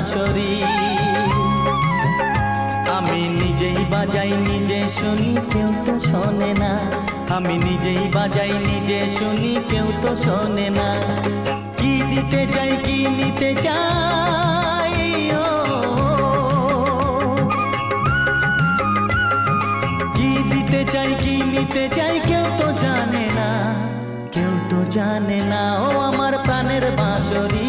বাঁশরি। আমি নিজেই বাজাই নিজে শুনি, কেউ তো শোনে না। আমি নিজেই বাজাই নিজে শুনি, কেউ তো শোনে না। কি দিতে চাই কি নিতে চাই, ও কি দিতে চাই কি নিতে চাই, কেউ তো জানে না, কেউ তো জানে না। ও আমার প্রাণের বাঁশরি।